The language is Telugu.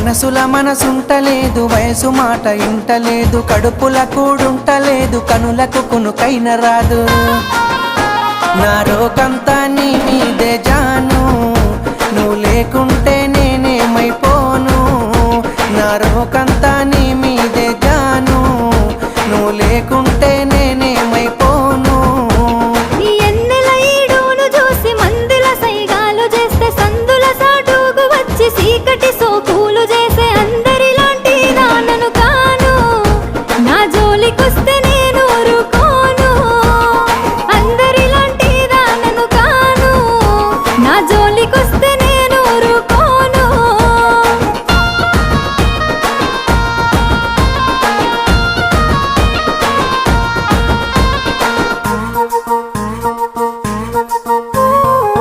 మనసుల మనసుంటలేదు, వయసు మాట ఇంటలేదు, కడుపుల కూడుంటలేదు, కనులకు కునుకైన రాదు. నా రోగంతా నీ